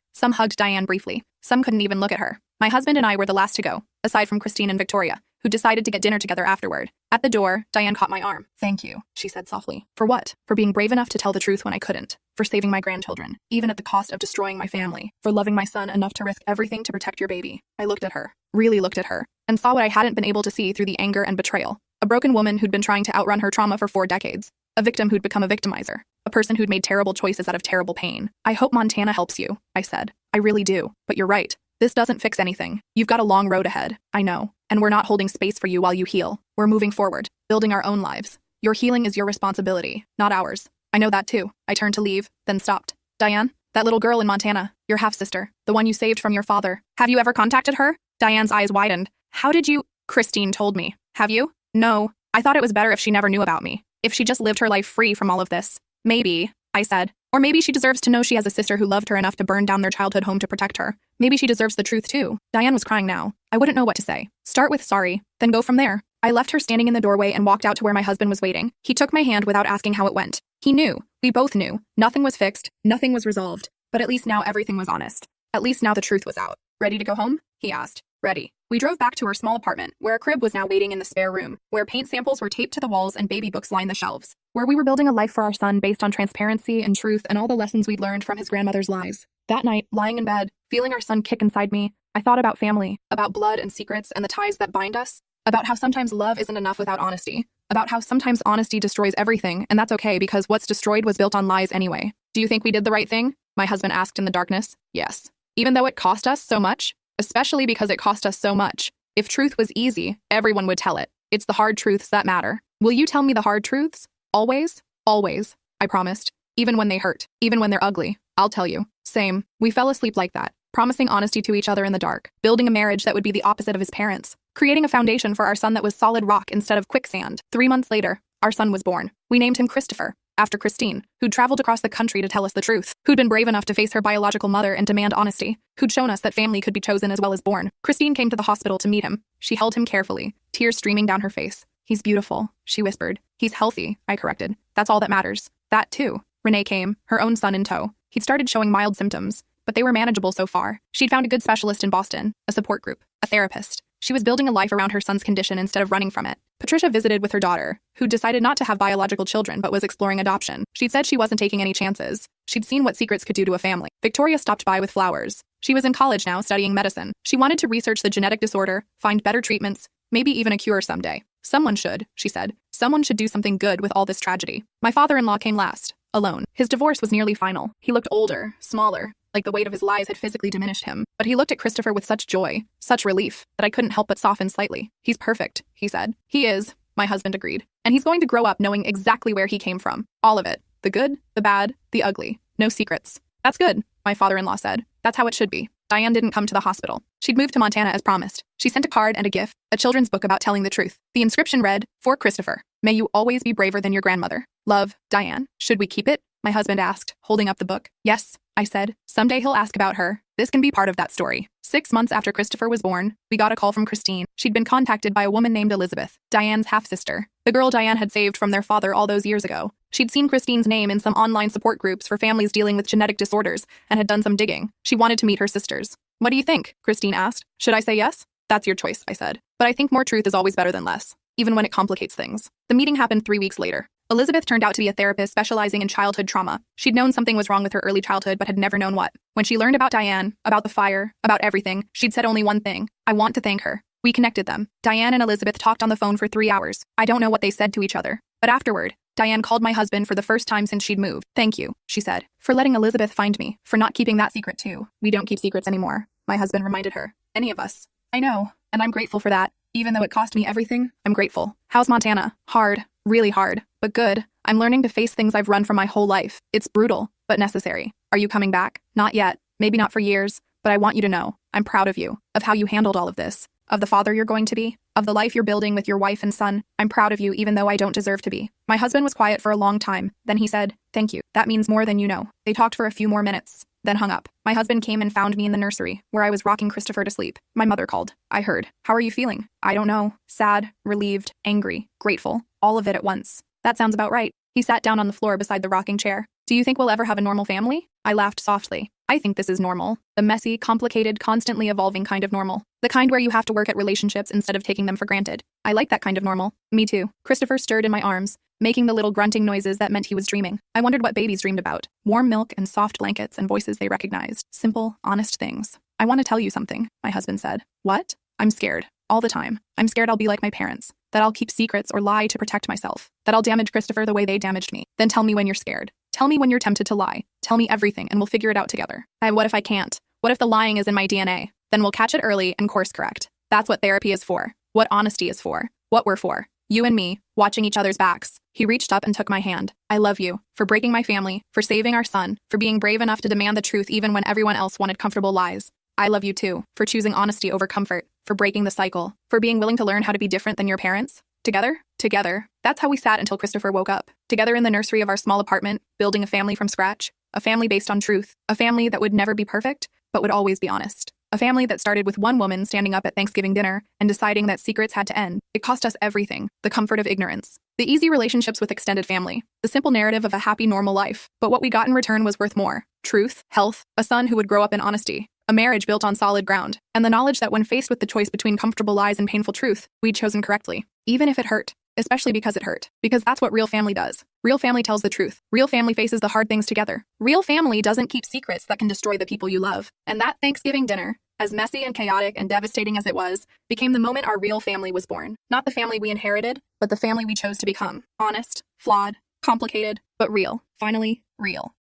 A: Some hugged Diane briefly. Some couldn't even look at her. My husband and I were the last to go, aside from Christine and Victoria, who decided to get dinner together afterward. At the door, Diane caught my arm. Thank you, she said softly. For what? For being brave enough to tell the truth when I couldn't. For saving my grandchildren, even at the cost of destroying my family. For loving my son enough to risk everything to protect your baby. I looked at her, really looked at her, and saw what I hadn't been able to see through the anger and betrayal. A broken woman who'd been trying to outrun her trauma for 4 decades. A victim who'd become a victimizer. A person who'd made terrible choices out of terrible pain. I hope Montana helps you, I said. I really do. But you're right. This doesn't fix anything. You've got a long road ahead. I know. And we're not holding space for you while you heal. We're moving forward, building our own lives. Your healing is your responsibility, not ours. I know that too. I turned to leave, then stopped. Diane, that little girl in Montana, your half-sister, the one you saved from your father. Have you ever contacted her? Diane's eyes widened. How did you? Christine told me. Have you? No. I thought it was better if she never knew about me. If she just lived her life free from all of this. Maybe, I said. Or maybe she deserves to know she has a sister who loved her enough to burn down their childhood home to protect her. Maybe she deserves the truth too. Diane was crying now. I wouldn't know what to say. Start with sorry, then go from there. I left her standing in the doorway and walked out to where my husband was waiting. He took my hand without asking how it went. He knew. We both knew. Nothing was fixed. Nothing was resolved. But at least now everything was honest. At least now the truth was out. Ready to go home? He asked. Ready. We drove back to her small apartment, where a crib was now waiting in the spare room, where paint samples were taped to the walls and baby books lined the shelves, where we were building a life for our son based on transparency and truth and all the lessons we'd learned from his grandmother's lies. That night, lying in bed, feeling our son kick inside me, I thought about family, about blood and secrets and the ties that bind us, about how sometimes love isn't enough without honesty, about how sometimes honesty destroys everything, and that's okay because what's destroyed was built on lies anyway. Do you think we did the right thing? My husband asked in the darkness. Yes. Even though it cost us so much? Especially because it cost us so much. If truth was easy, everyone would tell it. It's the hard truths that matter. Will you tell me the hard truths? Always? Always, I promised. Even when they hurt. Even when they're ugly. I'll tell you. Same. We fell asleep like that, promising honesty to each other in the dark, building a marriage that would be the opposite of his parents, creating a foundation for our son that was solid rock instead of quicksand. 3 months later, our son was born. We named him Christopher, after Christine, who'd traveled across the country to tell us the truth, who'd been brave enough to face her biological mother and demand honesty, who'd shown us that family could be chosen as well as born. Christine came to the hospital to meet him. She held him carefully, tears streaming down her face. He's beautiful, she whispered. He's healthy, I corrected. That's all that matters. That too. Renee came, her own son in tow. He'd started showing mild symptoms, but they were manageable so far. She'd found a good specialist in Boston, a support group, a therapist. She was building a life around her son's condition instead of running from it. Patricia visited with her daughter, who decided not to have biological children but was exploring adoption. She'd said she wasn't taking any chances. She'd seen what secrets could do to a family. Victoria stopped by with flowers. She was in college now studying medicine. She wanted to research the genetic disorder, find better treatments, maybe even a cure someday. Someone should, she said. Someone should do something good with all this tragedy. My father-in-law came last, alone. His divorce was nearly final. He looked older, smaller, like the weight of his lies had physically diminished him. But he looked at Christopher with such joy, such relief, that I couldn't help but soften slightly. He's perfect, he said. He is, my husband agreed. And he's going to grow up knowing exactly where he came from. All of it. The good, the bad, the ugly. No secrets. That's good, my father-in-law said. That's how it should be. Diane didn't come to the hospital. She'd moved to Montana as promised. She sent a card and a gift, a children's book about telling the truth. The inscription read, "For Christopher. May you always be braver than your grandmother. Love, Diane." Should we keep it? My husband asked, holding up the book. Yes, I said. Someday he'll ask about her. This can be part of that story. 6 months after Christopher was born, we got a call from Christine. She'd been contacted by a woman named Elizabeth, Diane's half-sister, the girl Diane had saved from their father all those years ago. She'd seen Christine's name in some online support groups for families dealing with genetic disorders and had done some digging. She wanted to meet her sisters. What do you think? Christine asked. Should I say yes? That's your choice, I said. But I think more truth is always better than less, even when it complicates things. The meeting happened 3 weeks later. Elizabeth turned out to be a therapist specializing in childhood trauma. She'd known something was wrong with her early childhood but had never known what. When she learned about Diane, about the fire, about everything, she'd said only one thing. I want to thank her. We connected them. Diane and Elizabeth talked on the phone for 3 hours. I don't know what they said to each other. But afterward, Diane called my husband for the first time since she'd moved. Thank you, she said, for letting Elizabeth find me, for not keeping that secret too. We don't keep secrets anymore, my husband reminded her. Any of us. I know, and I'm grateful for that. Even though it cost me everything, I'm grateful. How's Montana? Hard, really hard, but good. I'm learning to face things I've run from my whole life. It's brutal, but necessary. Are you coming back? Not yet. Maybe not for years, but I want you to know. I'm proud of you, of how you handled all of this, of the father you're going to be, of the life you're building with your wife and son. I'm proud of you even though I don't deserve to be. My husband was quiet for a long time. Then he said, "Thank you. That means more than you know." They talked for a few more minutes, then hung up. My husband came and found me in the nursery, where I was rocking Christopher to sleep. My mother called. I heard. "How are you feeling?" "I don't know. Sad, relieved, angry, grateful. All of it at once." "That sounds about right." He sat down on the floor beside the rocking chair. "Do you think we'll ever have a normal family?" I laughed softly. "I think this is normal. The messy, complicated, constantly evolving kind of normal. The kind where you have to work at relationships instead of taking them for granted. I like that kind of normal." "Me too." Christopher stirred in my arms, making the little grunting noises that meant he was dreaming. I wondered what babies dreamed about. Warm milk and soft blankets and voices they recognized. Simple, honest things. "I want to tell you something," my husband said. "What?" "I'm scared. All the time. I'm scared I'll be like my parents. That I'll keep secrets or lie to protect myself. That I'll damage Christopher the way they damaged me. Then tell me when you're scared. Tell me when you're tempted to lie. Tell me everything and we'll figure it out together." What if I can't? What if the lying is in my DNA? Then we'll catch it early and course correct. That's what therapy is for. What honesty is for. What we're for. You and me, watching each other's backs. He reached up and took my hand. "I love you. For breaking my family. For saving our son. For being brave enough to demand the truth even when everyone else wanted comfortable lies. I love you too. For choosing honesty over comfort. For breaking the cycle. For being willing to learn how to be different than your parents. Together? Together. That's how we sat until Christopher woke up. Together in the nursery of our small apartment, building a family from scratch. A family based on truth. A family that would never be perfect, but would always be honest. A family that started with one woman standing up at Thanksgiving dinner and deciding that secrets had to end. It cost us everything. The comfort of ignorance. The easy relationships with extended family. The simple narrative of a happy, normal life. But what we got in return was worth more. Truth, health, a son who would grow up in honesty. A marriage built on solid ground. And the knowledge that when faced with the choice between comfortable lies and painful truth, we'd chosen correctly. Even if it hurt. Especially because it hurt. Because that's what real family does. Real family tells the truth. Real family faces the hard things together. Real family doesn't keep secrets that can destroy the people you love. And that Thanksgiving dinner, as messy and chaotic and devastating as it was, became the moment our real family was born. Not the family we inherited, but the family we chose to become. Honest, flawed, complicated, but real. Finally, real.